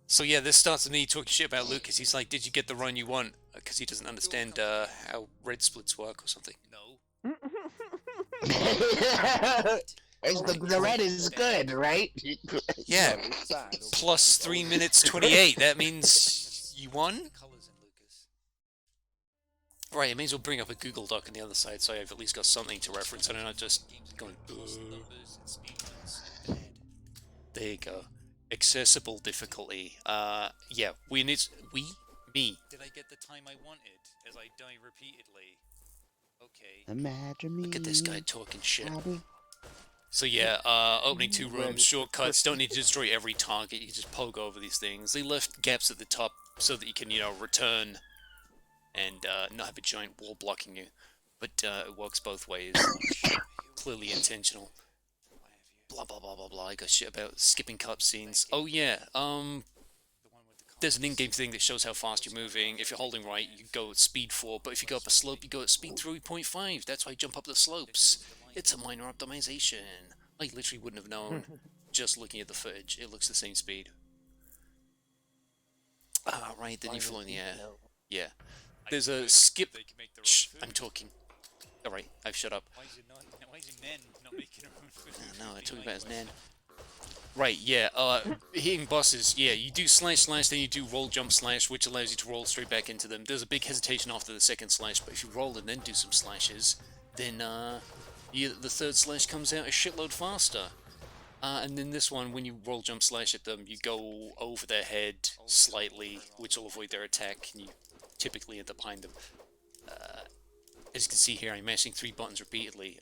So yeah, this starts with me talking shit about Lucas. He's like, "Did you get the run you want?" Because he doesn't understand how red splits work or something. The red is good, right? Yeah, No, it's sad. plus 3 minutes 28. That means you won. Right, I may as well bring up a Google Doc on the other side, so I've at least got something to reference, and I'm not just going. There you go. Accessible difficulty. Yeah, me. Did I get the time I wanted? As I die repeatedly. Okay. Imagine me. Look at this guy talking shit. Happy. So yeah, opening 2 rooms, shortcuts, don't need to destroy every target, you can just poke over these things. They left gaps at the top so that you can, return and not have a giant wall blocking you. But it works both ways. Clearly intentional. Blah blah blah blah blah. I got shit about skipping cutscenes. Oh yeah, there's an in-game thing that shows how fast you're moving. If you're holding right, you go at speed 4, but if you go up a slope, you go at speed 3.5. That's why you jump up the slopes. It's a minor optimization. I literally wouldn't have known just looking at the footage. It looks the same speed. Ah, right, then you fly in the air. Yeah. There's a skip. Shh, I'm talking. Alright, I've shut up. Why is your nan not making her own food? No, I talking about his nan. Right, yeah, hitting bosses, yeah, you do slash slash, then you do roll jump slash, which allows you to roll straight back into them. There's a big hesitation after the second slash, but if you roll and then do some slashes, then the third slash comes out a shitload faster. And then this one, when you roll jump slash at them, you go over their head slightly, which will avoid their attack, and you typically end up behind them. As you can see here, I'm mashing 3 buttons repeatedly.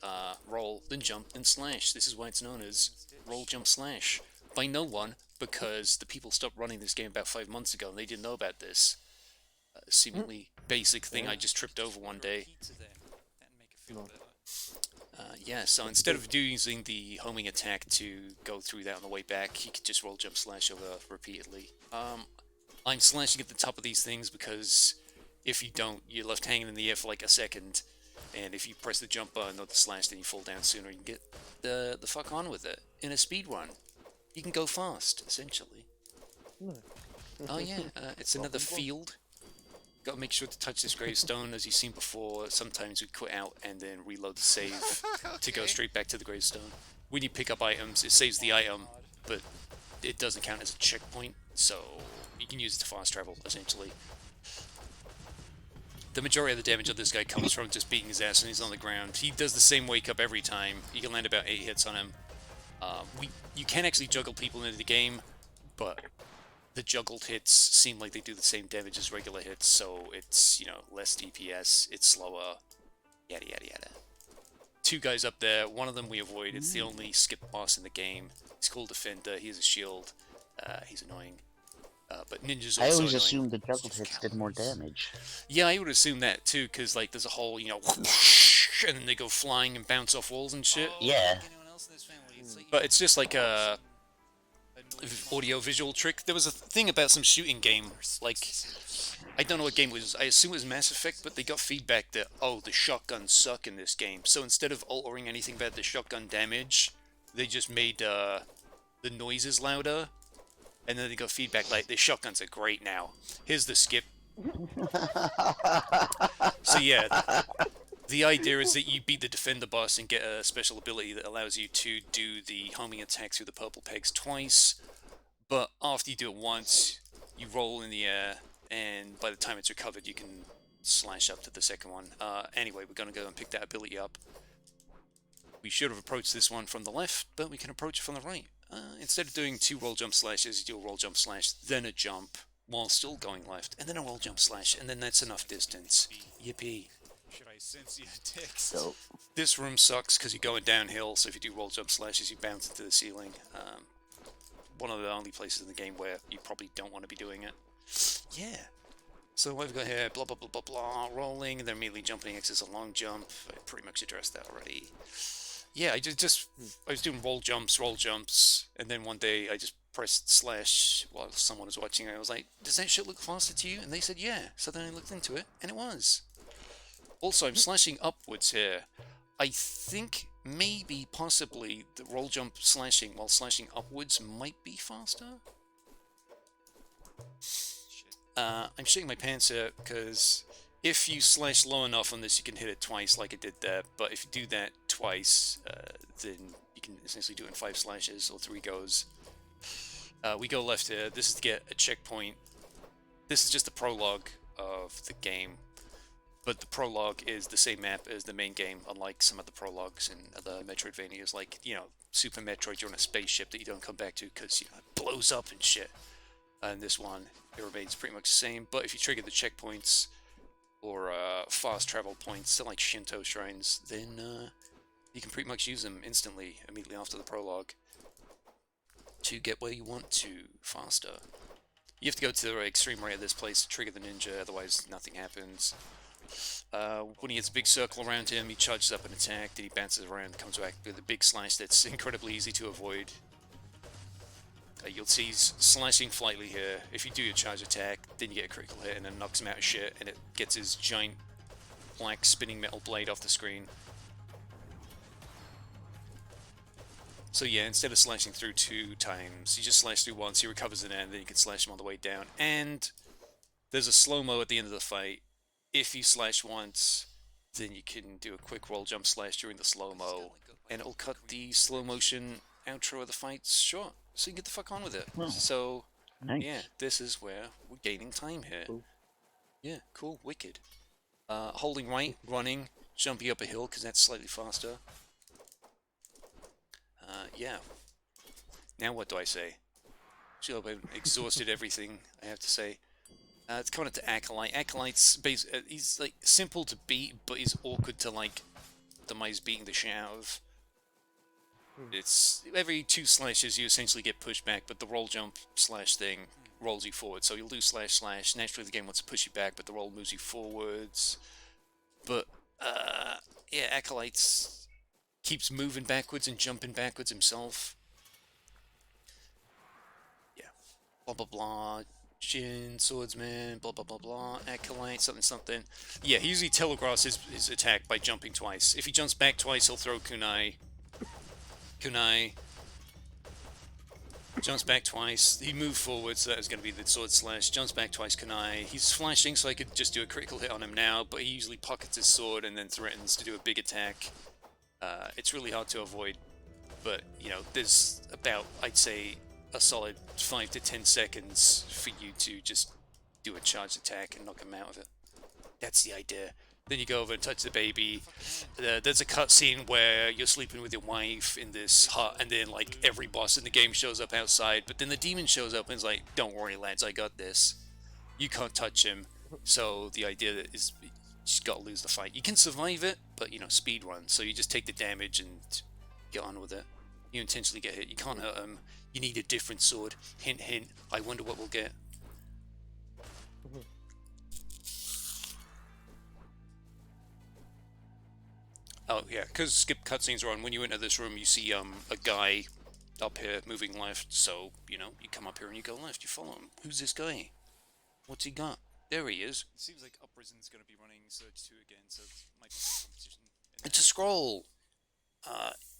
Roll, then jump, then slash. This is why it's known as roll, jump, slash. By no one, because the people stopped running this game about 5 months ago, and they didn't know about this. Seemingly basic thing I just tripped over one day. Yeah, so instead of using the homing attack to go through that on the way back, you could just roll, jump, slash over repeatedly. I'm slashing at the top of these things because if you don't, you're left hanging in the air for like a second, and if you press the jump button or the slash, then you fall down sooner. You can get the fuck on with it. In a speed run, you can go fast, essentially. Oh yeah, it's another field. Got to make sure to touch this gravestone, as you've seen before. Sometimes we quit out and then reload the save to go straight back to the gravestone. When you pick up items, it saves the item, but it doesn't count as a checkpoint, so you can use it to fast travel, essentially. The majority of the damage of this guy comes from just beating his ass when he's on the ground. He does the same wake up every time. You can land about 8 hits on him. You can actually juggle people into the game, but the juggled hits seem like they do the same damage as regular hits, so it's, less DPS, it's slower, yada yada yada. 2 guys up there, one of them we avoid. It's the only skip boss in the game. He's called Defender, he has a shield, he's annoying. But Ninja's also I always annoying. assumed the juggled hits did more damage. Yeah, I would assume that too, because like there's a whole, and then they go flying and bounce off walls and shit. Yeah. But it's just like a audio-visual trick. There was a thing about some shooting game, like, I don't know what game it was, I assume it was Mass Effect, but they got feedback that, oh, the shotguns suck in this game. So instead of altering anything about the shotgun damage, they just made the noises louder. And then they got feedback like, the shotguns are great now. Here's the skip. So yeah, the idea is that you beat the Defender boss and get a special ability that allows you to do the homing attack through the purple pegs twice. But after you do it once, you roll in the air, and by the time it's recovered, you can slash up to the second one. Anyway, we're going to go and pick that ability up. We should have approached this one from the left, but we can approach it from the right. Instead of doing 2 roll jump slashes, you do a roll jump slash, then a jump, while still going left, and then a roll jump slash, and then that's enough distance. Yippee. Should I sense your text? So, This room sucks because you're going downhill, so if you do roll jump slashes, you bounce into the ceiling. One of the only places in the game where you probably don't want to be doing it. Yeah. So what we've got here, blah blah blah blah blah, rolling, and then immediately jumping X is a long jump. I pretty much addressed that already. Yeah, I was doing roll jumps, and then one day I just pressed slash while someone was watching. I was like, does that shit look faster to you? And they said, yeah. So then I looked into it, and it was. Also, I'm slashing upwards here. I think maybe, possibly, the roll jump slashing while slashing upwards might be faster. I'm shitting my pants here because if you slash low enough on this, you can hit it twice like it did there. But if you do that twice, then you can essentially do it in 5 slashes or 3 goes. We go left here. This is to get a checkpoint. This is just the prologue of the game. But the prologue is the same map as the main game, unlike some of the prologues in other Metroidvanias, like, you know, Super Metroid, you're on a spaceship that you don't come back to because, you know, it blows up and shit. And this one, it remains pretty much the same, but if you trigger the checkpoints or fast travel points to like Shinto shrines, then you can pretty much use them instantly, immediately after the prologue, to get where you want to faster. You have to go to the extreme right of this place to trigger the ninja, otherwise nothing happens. When he gets a big circle around him, he charges up an attack, then he bounces around, comes back with a big slash that's incredibly easy to avoid. You'll see he's slashing slightly here. If you do your charge attack, then you get a critical hit and then knocks him out of shit, and it gets his giant black spinning metal blade off the screen. So yeah, instead of slashing through 2 times, you just slash through once, he recovers an end, then you can slash him on the way down. And there's a slow-mo at the end of the fight. If you slash once, then you can do a quick roll jump slash during the slow-mo, and it'll cut the slow-motion outro of the fight short, so you can get the fuck on with it. Oh, So, nice. yeah, this is where we're gaining time here. Cool. Yeah, cool, wicked. Holding right, running, jumping up a hill, because that's slightly faster. Yeah. Now what do I say? So I've exhausted everything I have to say. It's coming up to Acolyte. Acolyte's he's like simple to beat, but he's awkward to like demise beating the shit out of. It's every 2 slashes you essentially get pushed back, but the roll jump slash thing rolls you forward. So you'll do slash slash. Naturally the game wants to push you back, but the roll moves you forwards. But yeah, Acolyte's keeps moving backwards and jumping backwards himself. Yeah. Blah blah blah. Jin, swordsman, blah blah blah blah, acolyte, something something. Yeah, he usually telegraphs his attack by jumping twice. If he jumps back twice, he'll throw kunai. Kunai. Jumps back twice. He moved forward, so that was going to be the sword slash. Jumps back twice, kunai. He's flashing, so I could just do a critical hit on him now, but he usually pockets his sword and then threatens to do a big attack. It's really hard to avoid, but, you know, there's about, I'd say, a solid 5 to 10 seconds for you to just do a charge attack and knock him out of it. That's the idea. Then you go over and touch the baby. There's a cutscene where you're sleeping with your wife in this hut, and then like every boss in the game shows up outside, but then the demon shows up and is like, "Don't worry, lads, I got this. You can't touch him." So the idea is you just gotta lose the fight. You can survive it, but you know, speed run. So you just take the damage and get on with it. You intentionally get hit. You can't hurt him. You need a different sword. Hint, hint. I wonder what we'll get. Oh yeah, because skip cutscenes are on. When you enter this room, you see a guy up here moving left. So you know, you come up here and you go left. You follow him. Who's this guy? What's he got? There he is. It seems like Uprisen's going to be running Surge 2 again, so it might be some competition. It's a scroll.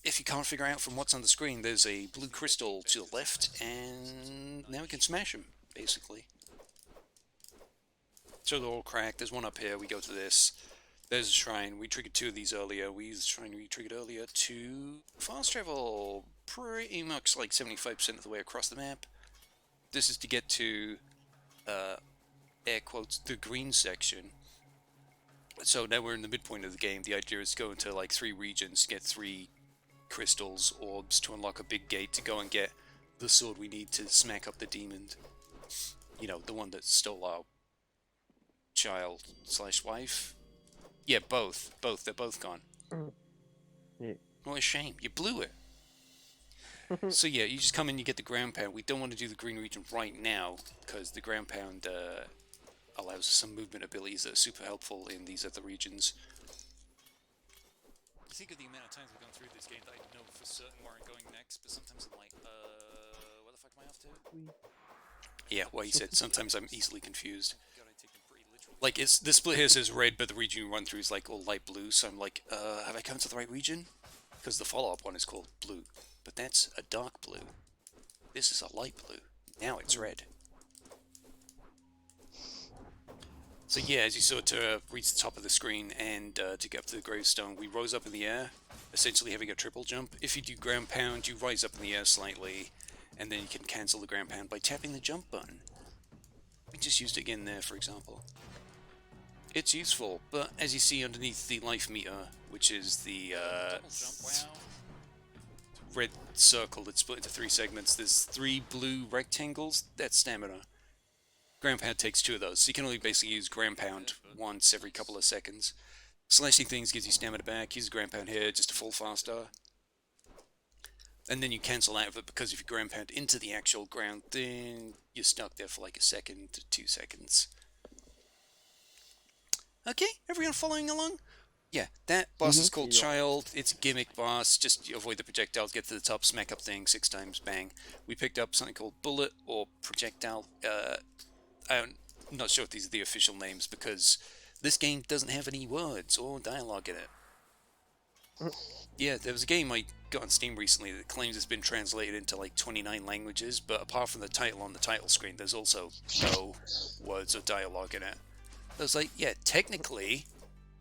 If you can't figure out from what's on the screen, there's a blue crystal to the left, and now we can smash him, basically. So they're all cracked. There's one up here. We go to this. There's a shrine. We triggered 2 of these earlier. We used the shrine we triggered earlier to fast travel pretty much like 75% of the way across the map. This is to get to, air quotes, the green section. So now we're in the midpoint of the game. The idea is to go into like 3 regions, get 3 crystals, orbs to unlock a big gate to go and get the sword we need to smack up the demon. You know, the one that stole our child / wife. Yeah, both. They're both gone. Yeah. What a shame. You blew it. So yeah, you just come in, you get the ground pound. We don't want to do the green region right now, because the ground pound allows some movement abilities that are super helpful in these other regions. You think of the amount of times I've gone through this game that I know for certain where I'm going next, but sometimes I'm like, what the fuck am I off to? Yeah, well, he said sometimes I'm easily confused. God, I take them pretty literally. Like, it's, the split here says red, but the region you run through is like all light blue, so I'm like, have I come to the right region? Because the follow-up one is called blue, but that's a dark blue. This is a light blue. Now it's red. So yeah, as you saw, to reach the top of the screen and to get up to the gravestone, we rose up in the air, essentially having a triple jump. If you do ground pound, you rise up in the air slightly, and then you can cancel the ground pound by tapping the jump button. We just used it again there, for example. It's useful, but as you see underneath the life meter, which is the Double jump, wow. red circle that's split into 3 segments, there's 3 blue rectangles. That's stamina. Ground pound takes 2 of those, so you can only basically use ground pound once every couple of seconds. Slashing things gives you stamina back. Use ground pound here just to fall faster. And then you cancel out of it, because if you ground pound into the actual ground, then you're stuck there for like a second to 2 seconds. Okay, everyone following along? Yeah, that boss is called Child. It's a gimmick boss. Just avoid the projectiles, get to the top, smack up things 6 times, bang. We picked up something called Bullet or Projectile. I'm not sure if these are the official names, because this game doesn't have any words or dialogue in it. Yeah, there was a game I got on Steam recently that claims it's been translated into like 29 languages, but apart from the title on the title screen, there's also no words or dialogue in it. I was like, yeah, technically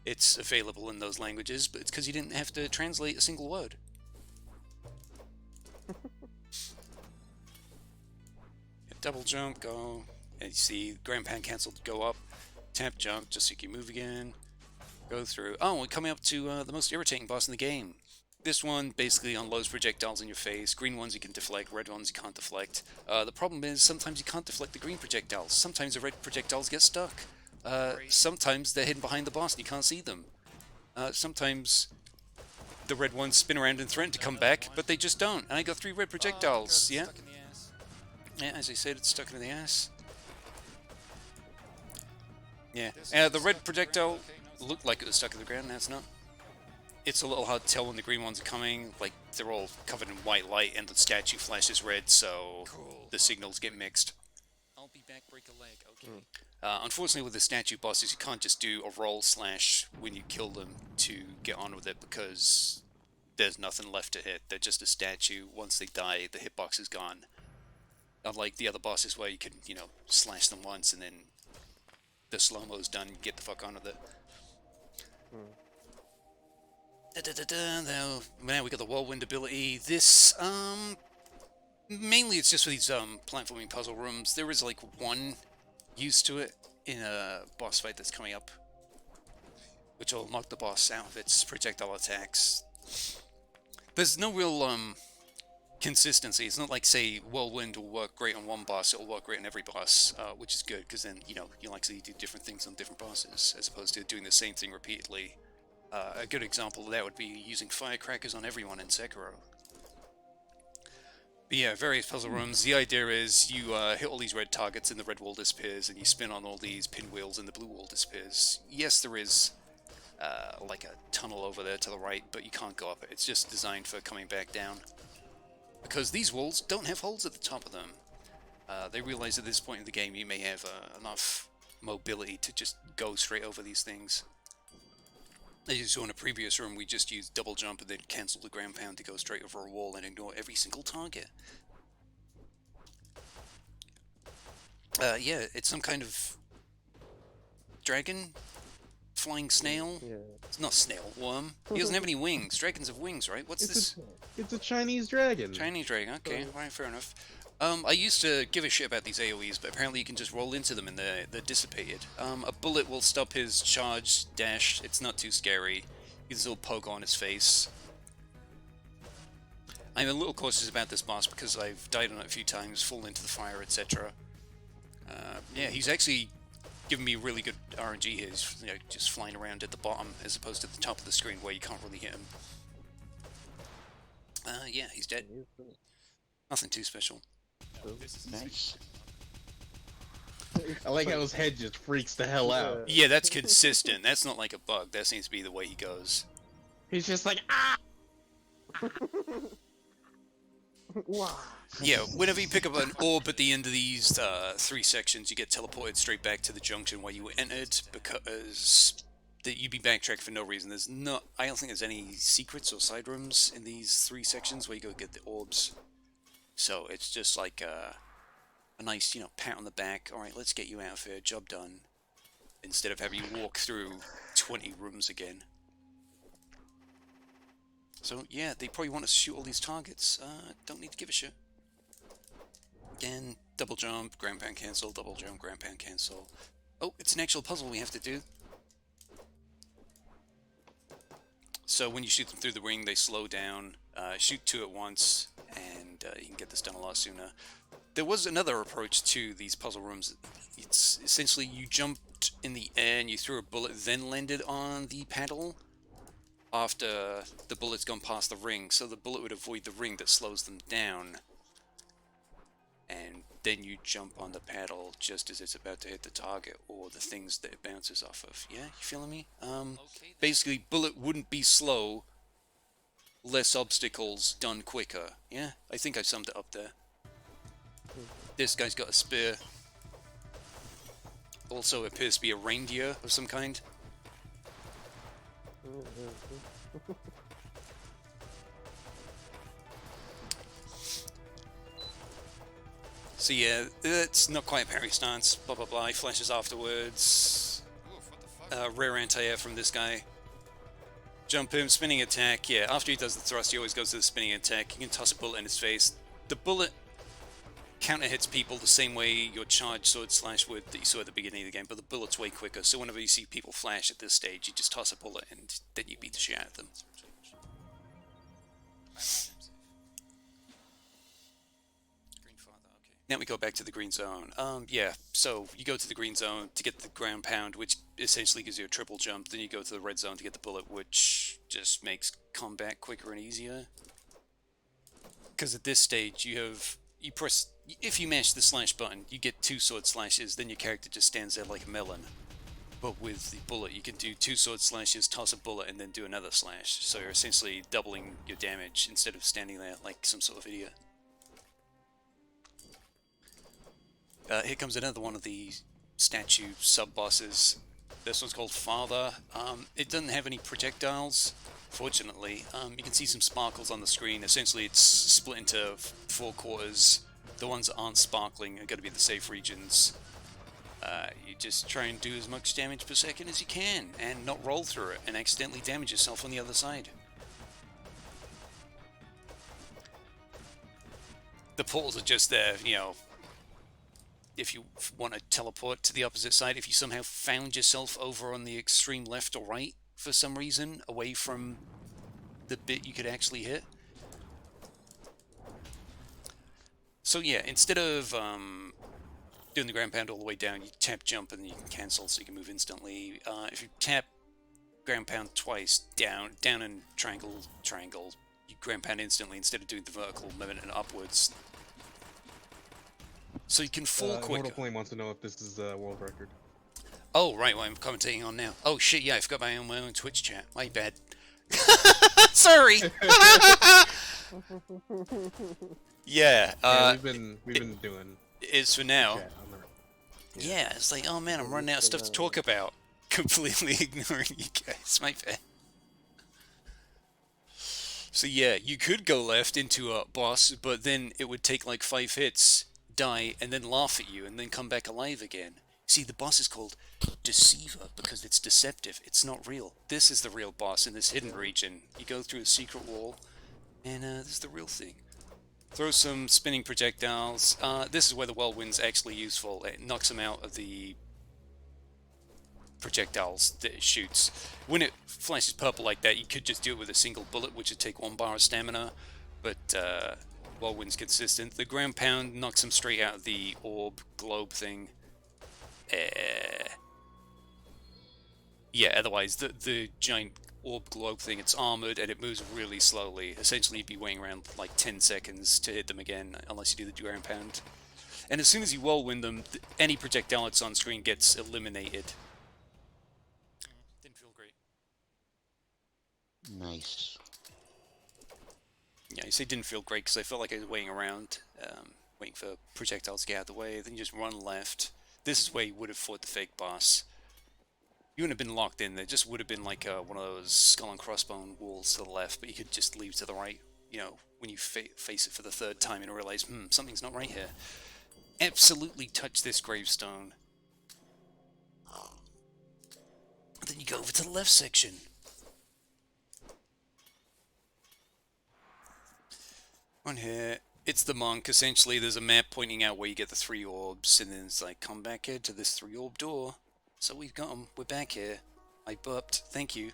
it's available in those languages, but it's because you didn't have to translate a single word. Double jump, go, and you see ground pound cancelled, go up, tap jump, just so you can move again, go through. Oh, we're coming up to the most irritating boss in the game. This one basically unloads projectiles in your face. Green ones you can deflect, red ones you can't deflect. The problem is sometimes you can't deflect the green projectiles. Sometimes the red projectiles get stuck. Sometimes they're hidden behind the boss and you can't see them. Sometimes the red ones spin around and threaten to come back, but they just don't. And I got 3 red projectiles. Yeah. Stuck in the ass. Yeah, as I said, it's stuck in the ass. Yeah. The red projectile looked like it was stuck in the ground. Now it's not. It's a little hard to tell when the green ones are coming. Like, they're all covered in white light and the statue flashes red, so the signals get mixed. I'll be back, break a leg, okay. Unfortunately, with the statue bosses, you can't just do a roll slash when you kill them to get on with it, because there's nothing left to hit. They're just a statue. Once they die, the hitbox is gone. Unlike the other bosses where you can, you know, slash them once and then the slow-mo's done, get the fuck on with it. Now we got the whirlwind ability. This, mainly it's just for these, platforming puzzle rooms. There is, like, one use to it in a boss fight that's coming up, which will knock the boss out of its projectile attacks. There's no real, consistency. It's not like, say, whirlwind will work great on one boss, it'll work great on every boss, which is good, because then, you know, you'll actually do different things on different bosses, as opposed to doing the same thing repeatedly. A good example of that would be using firecrackers on everyone in Sekiro. But yeah, various puzzle rooms. The idea is you hit all these red targets and the red wall disappears, and you spin on all these pinwheels and the blue wall disappears. Yes, there is like a tunnel over there to the right, but you can't go up it. It's just designed for coming back down. Because these walls don't have holes at the top of them. They realize at this point in the game you may have enough mobility to just go straight over these things. As you saw in a previous room, we just used double jump and then cancel the ground pound to go straight over a wall and ignore every single target. Yeah, it's some kind of dragon? Flying snail? Yeah. It's not snail, worm. He doesn't have any wings. Dragons have wings, right? What's this? It's a Chinese dragon. Chinese dragon, okay, right, fair enough. I used to give a shit about these AoEs, but apparently you can just roll into them and they're dissipated. A bullet will stop his charge, dash, it's not too scary. He gets a little poke on his face. I'm a little cautious about this boss because I've died on it a few times, fallen into the fire, etc. Yeah, he's actually given me really good RNG here. He's, you know, just flying around at the bottom as opposed to the top of the screen where you can't really hit him. Yeah, he's dead. Nothing too special. No, this is Nice. I like how his head just freaks the hell out. Yeah, that's consistent. That's not like a bug. That seems to be the way he goes. He's just like, ah! Yeah, whenever you pick up an orb at the end of these 3 sections, you get teleported straight back to the junction where you entered, because that you'd be backtracked for no reason. There's not, I don't think there's any secrets or side rooms in these 3 sections where you go get the orbs. So it's just like a nice, you know, pat on the back. All right, let's get you out of here. Job done. instead of having you walk through 20 rooms again. So yeah, they probably want us to shoot all these targets. Don't need to give a shit. Again, double jump, ground pound cancel, double jump, ground pound cancel. Oh, it's an actual puzzle we have to do. So when you shoot them through the ring, they slow down. Shoot 2 at once, and you can get this done a lot sooner. There was another approach to these puzzle rooms. It's essentially you jumped in the air and you threw a bullet, then landed on the paddle after the bullet's gone past the ring, so the bullet would avoid the ring that slows them down. And then you jump on the paddle just as it's about to hit the target or the things that it bounces off of. Yeah, you feeling me? Basically, bullet wouldn't be slow, less obstacles done quicker. Yeah, I think I summed it up there. This guy's got a spear. Also appears to be a reindeer of some kind. So yeah, it's not quite a parry stance, blah blah blah, he flashes afterwards. Oof, what the fuck? Rare anti-air from this guy. Jump him, spinning attack, yeah, after he does the thrust he always goes to the spinning attack. You can toss a bullet in his face. The bullet counter hits people the same way your charge sword slash would that you saw at the beginning of the game, but the bullet's way quicker, so whenever you see people flash at this stage, you just toss a bullet and then you beat the shit out of them. Green father, okay. Now we go back to the green zone. Yeah, so you go to the green zone to get the ground pound, which essentially gives you a triple jump. Then you go to the red zone to get the bullet, which just makes combat quicker and easier. Because at this stage, you press, if you mash the slash button, you get 2 sword slashes, then your character just stands there like a melon. But with the bullet, you can do 2 sword slashes, toss a bullet, and then do another slash. So you're essentially doubling your damage instead of standing there like some sort of idiot. Here comes another one of the statue sub-bosses. This one's called Father. It doesn't have any projectiles, fortunately. You can see some sparkles on the screen. Essentially, it's split into 4 quarters. The ones that aren't sparkling are going to be the safe regions. You just try and do as much damage per second as you can, and not roll through it, and accidentally damage yourself on the other side. The portals are just there, you know, if you want to teleport to the opposite side, if you somehow found yourself over on the extreme left or right for some reason, away from the bit you could actually hit. So yeah, instead of doing the ground pound all the way down, you tap jump and then you can cancel so you can move instantly. If you tap ground pound twice, down and triangle, you ground pound instantly instead of doing the vertical movement and upwards. So you can fall quicker. Mortal Flame wants to know if this is a world record. Oh, right, well, I'm commentating on now. Oh, shit, yeah, I forgot my own Twitch chat. My bad. Sorry! Yeah, We've been doing it's for now. chat on the- Yeah, it's like, oh man, I'm running out of stuff to talk about. Completely ignoring you guys, my bad. So yeah, you could go left into a boss, but then it would take like 5 hits, die, and then laugh at you, and then come back alive again. See, the boss is called Deceiver because it's deceptive. It's not real. This is the real boss in this hidden region. You go through a secret wall, and this is the real thing. Throw some spinning projectiles. This is where the whirlwind's actually useful. It knocks them out of the projectiles that it shoots. When it flashes purple like that, you could just do it with a single bullet, which would take 1 bar of stamina, but whirlwind's consistent. The ground pound knocks them straight out of the orb globe thing. Yeah, otherwise the giant orb globe thing, it's armored and it moves really slowly. Essentially you'd be waiting around like 10 seconds to hit them again, unless you do the ground pound. And as soon as you whirlwind them, any projectile that's on screen gets eliminated. Didn't feel great. Nice. Yeah, I say didn't feel great because I felt like I was waiting around, waiting for projectiles to get out of the way, then you just run left. This is where you would have fought the fake boss. You wouldn't have been locked in, there just would have been like one of those skull and crossbone walls to the left, but you could just leave to the right, you know, when you face it for the 3rd time and realize, something's not right here. Absolutely touch this gravestone. Then you go over to the left section. On here, it's the monk. Essentially, there's a map pointing out where you get the 3 orbs, and then it's like, come back here to this 3 orb door. So we've got them. We're back here. I burped. Thank you.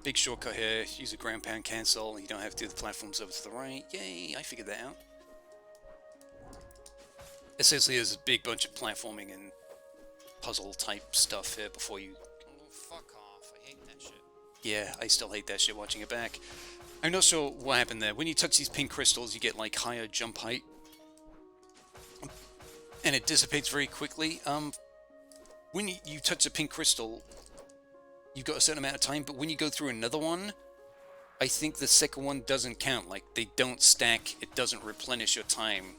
Big shortcut here. Use a ground pound cancel. You don't have to do the platforms over to the right. Yay! I figured that out. Essentially, there's a big bunch of platforming and puzzle type stuff here before you. Oh, fuck off. I hate that shit. Yeah, I still hate that shit watching it back. I'm not sure what happened there. When you touch these pink crystals, you get like higher jump height. And it dissipates very quickly. When you touch a pink crystal, you've got a certain amount of time, but when you go through another one, I think the second one doesn't count. Like, they don't stack, it doesn't replenish your time.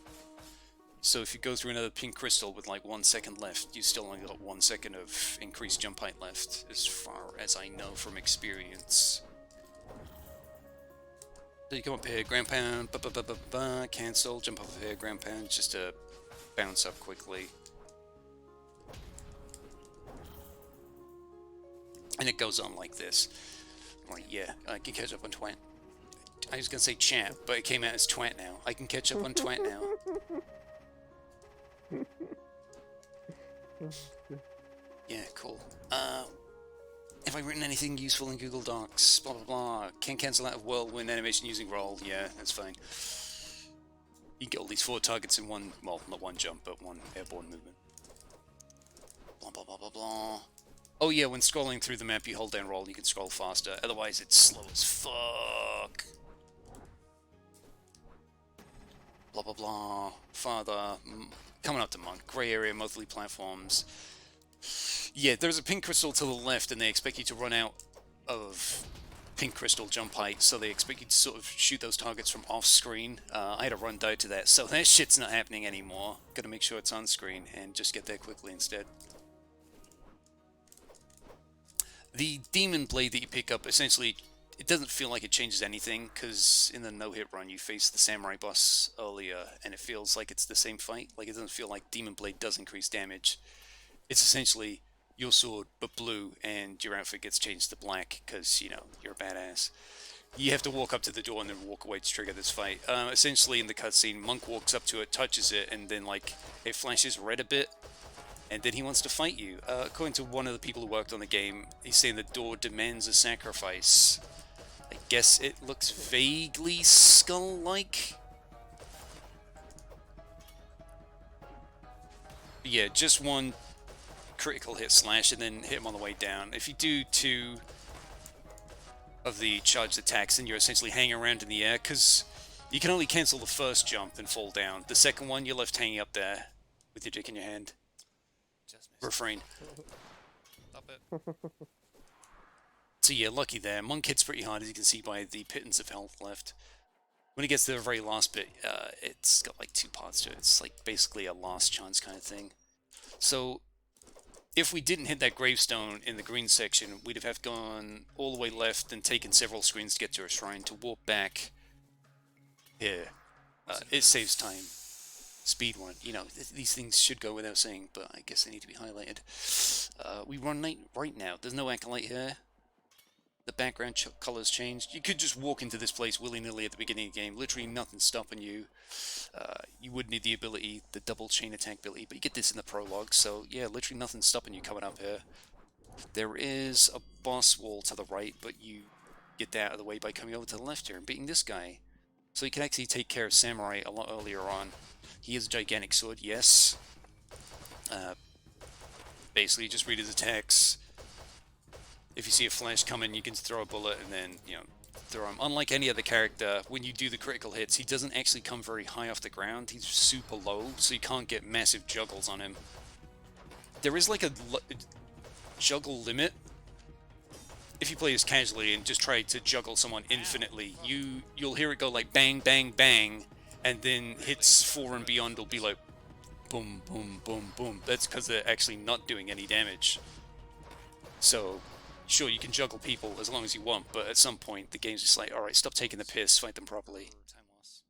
So if you go through another pink crystal with like 1 second left, you still only got 1 second of increased jump height left, as far as I know from experience. So you come up here, ground pound, cancel, jump up here, ground pound, just to bounce up quickly. And it goes on like this. Like, yeah, I can catch up on twat. I was gonna say chat, but it came out as twat now. I can catch up on twat now. Yeah, cool. Have I written anything useful in Google Docs? Blah blah blah. Can cancel out of whirlwind animation using roll. Yeah, that's fine. You get all these 4 targets in one, well, not one jump, but one airborne movement. Blah blah blah blah blah. Oh yeah, when scrolling through the map, you hold down roll, you can scroll faster. Otherwise, it's slow as fuck. Blah blah blah. Farther. Coming up to monk. Grey area, monthly platforms. Yeah, there's a pink crystal to the left, and they expect you to run out of pink crystal jump height, so they expect you to sort of shoot those targets from off screen. I had to run down to that, so that shit's not happening anymore. Gotta make sure it's on screen and just get there quickly instead. The demon blade that you pick up, essentially, it doesn't feel like it changes anything, because in the no-hit run you faced the samurai boss earlier, and it feels like it's the same fight. Like, it doesn't feel like demon blade does increase damage. It's essentially your sword, but blue, and your outfit gets changed to black, because, you know, you're a badass. You have to walk up to the door and then walk away to trigger this fight. Essentially, in the cutscene, Monk walks up to it, touches it, and then, like, it flashes red a bit, and then he wants to fight you. According to one of the people who worked on the game, he's saying the door demands a sacrifice. I guess it looks vaguely skull-like. Yeah, just one critical hit slash and then hit him on the way down. If you do 2 of the charged attacks, then you're essentially hanging around in the air, because you can only cancel the first jump and fall down. The second one, you're left hanging up there with your dick in your hand. Just missed. Refrain. Stop it. So yeah, lucky there. Monk hits pretty hard, as you can see by the pittance of health left. When it gets to the very last bit, it's got like 2 parts to it. It's like basically a last chance kind of thing. So if we didn't hit that gravestone in the green section, we'd have gone all the way left and taken several screens to get to a shrine to warp back here. It saves time. Speed run. You know, these things should go without saying, but I guess they need to be highlighted. We run right now. There's no acolyte here. The background colors changed. You could just walk into this place willy-nilly at the beginning of the game. Literally nothing stopping you. You would need the ability, the double chain attack ability, but you get this in the prologue, so yeah, literally nothing stopping you coming up here. There is a boss wall to the right, but you get that out of the way by coming over to the left here and beating this guy. So you can actually take care of Samurai a lot earlier on. He has a gigantic sword, yes. Basically, just read his attacks. If you see a flash coming, you can throw a bullet and then, you know, throw him. Unlike any other character, when you do the critical hits, he doesn't actually come very high off the ground. He's super low, so you can't get massive juggles on him. There is like a juggle limit. If you play this casually and just try to juggle someone infinitely, you'll hear it go like bang, bang, bang, and then hits 4 and beyond will be like boom, boom, boom, boom. That's because they're actually not doing any damage. So, sure, you can juggle people as long as you want, but at some point the game's just like, alright, stop taking the piss, fight them properly. Time loss.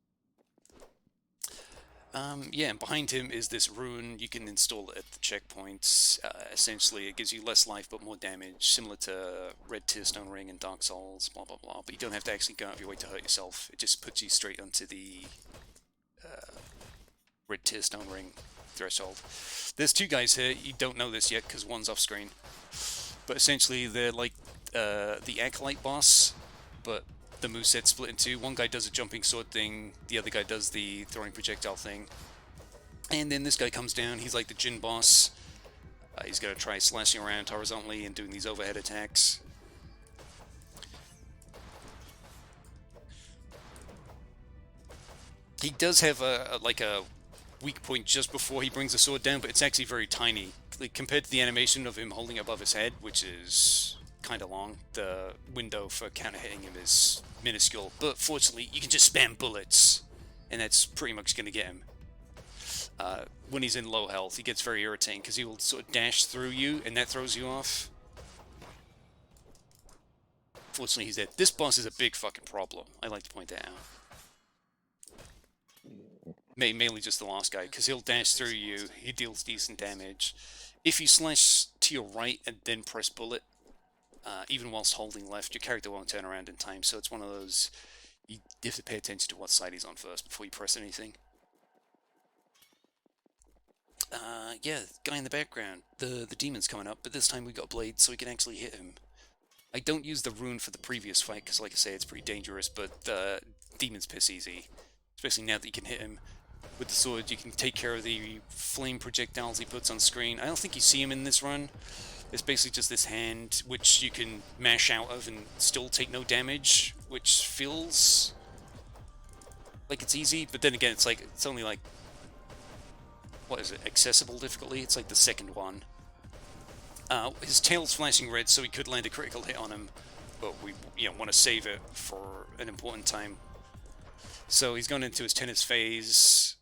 Yeah, and behind him is this rune. You can install it at the checkpoints. Essentially, it gives you less life but more damage, similar to Red Tearstone Ring and Dark Souls, blah blah blah. But you don't have to actually go out of your way to hurt yourself. It just puts you straight onto the Red Tearstone Ring threshold. There's two guys here. You don't know this yet because one's off screen. But essentially, they're like the Acolyte boss, but the moveset split in two. One guy does a jumping sword thing, the other guy does the throwing projectile thing. And then this guy comes down, he's like the Jin boss. He's going to try slashing around horizontally and doing these overhead attacks. He does have a weak point just before he brings the sword down, but it's actually very tiny. Like, compared to the animation of him holding it above his head, which is kind of long, the window for counter hitting him is minuscule. But fortunately, you can just spam bullets, and that's pretty much going to get him. When he's in low health, he gets very irritating because he will sort of dash through you, and that throws you off. Fortunately, he's dead. This boss is a big fucking problem. I like to point that out. Mainly just the last guy, because he'll dash through you, he deals decent damage. If you slash to your right and then press bullet, even whilst holding left, your character won't turn around in time, so it's one of those, you have to pay attention to what side he's on first before you press anything. Yeah, guy in the background, the demon's coming up, but this time we got blades, so we can actually hit him. I don't use the rune for the previous fight, because like I say, it's pretty dangerous, but the demon's piss easy. Especially now that you can hit him with the sword, you can take care of the flame projectiles he puts on screen. I don't think you see him in this run. It's basically just this hand, which you can mash out of and still take no damage, which feels like it's easy, but then again, it's only like, what is it, accessible difficulty? It's like the second one. His tail's flashing red, so he could land a critical hit on him, but we want to save it for an important time. So he's gone into his tennis phase.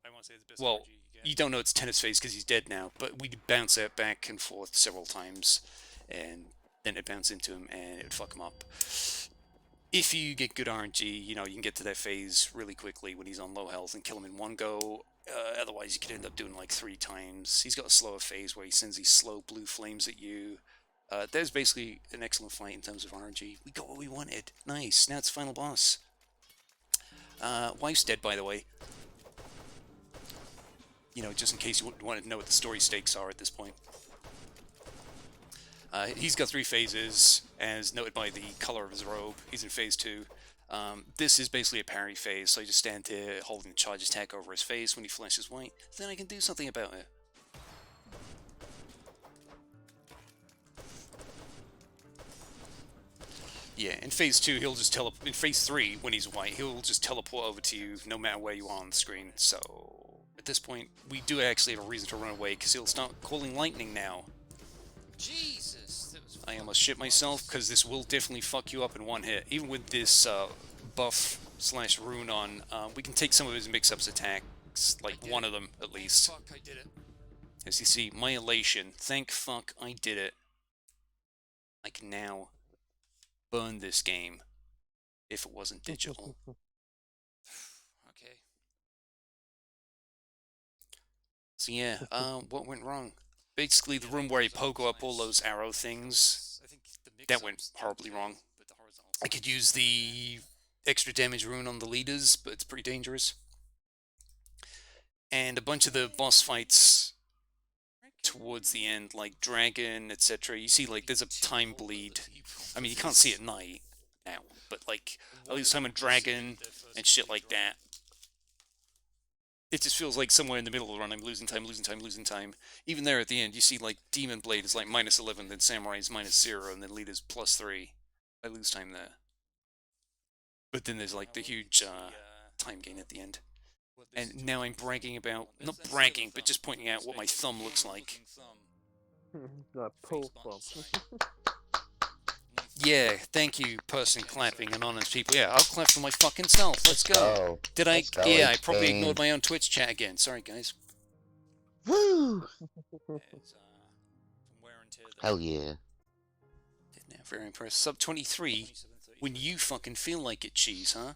I want to say it's the best Well, RG you get. you don't know it's tennis phase because he's dead now, but we bounce it back and forth several times, and then it bounce into him and it would fuck him up. If you get good RNG, you can get to that phase really quickly when he's on low health and kill him in one go. Otherwise, you could end up doing like 3 times. He's got a slower phase where he sends these slow blue flames at you. There's basically an excellent fight in terms of RNG. We got what we wanted. Nice. Now it's final boss. Wife's dead, by the way. Just in case you wanted to know what the story stakes are at this point. He's got 3 phases, as noted by the color of his robe. He's in phase 2. This is basically a parry phase, so I just stand here holding the charge attack over his face when he flashes white. Then I can do something about it. Yeah, in phase 2, he'll just teleport. In phase 3, when he's white, he'll just teleport over to you no matter where you are on the screen. So, at this point, we do actually have a reason to run away, because he'll start calling lightning now. Jesus, that was I almost shit myself, because this will definitely fuck you up in one hit. Even with this buff/rune on, we can take some of his mix-ups attacks, like one of them at least. Fuck, I did it. As you see, my elation. Thank fuck I did it. I can now burn this game if it wasn't digital. Okay. So yeah, what went wrong? Basically, the room where I pogo up all those arrow things, I think the that went mix-ups horribly okay, wrong. but the horizontal I could use the extra damage rune on the leaders, but it's pretty dangerous. And a bunch of the boss fights towards the end, like Dragon, etc. You see, like, there's a time bleed. I mean, you can't see at night now, but, like, at least I'm a Dragon and shit like that. It just feels like somewhere in the middle of the run, I'm losing time, losing time, losing time. Even there at the end, you see, like, Demon Blade is like -11, then Samurai is -0, and then Leader's +3. I lose time there. But then there's, like, the huge time gain at the end. And now I'm bragging about, not bragging, but just pointing out what my thumb looks like. Got pull thumb. Yeah, thank you, person clapping, anonymous people. Yeah, I'll clap for my fucking self. Let's go. Oh, Did I? let's go, Yeah, I it's probably Bane. ignored my own Twitch chat again. Sorry, guys. Woo! from wear and tear. Hell yeah. Very impressed. Sub 23. When you fucking feel like it, cheese, huh?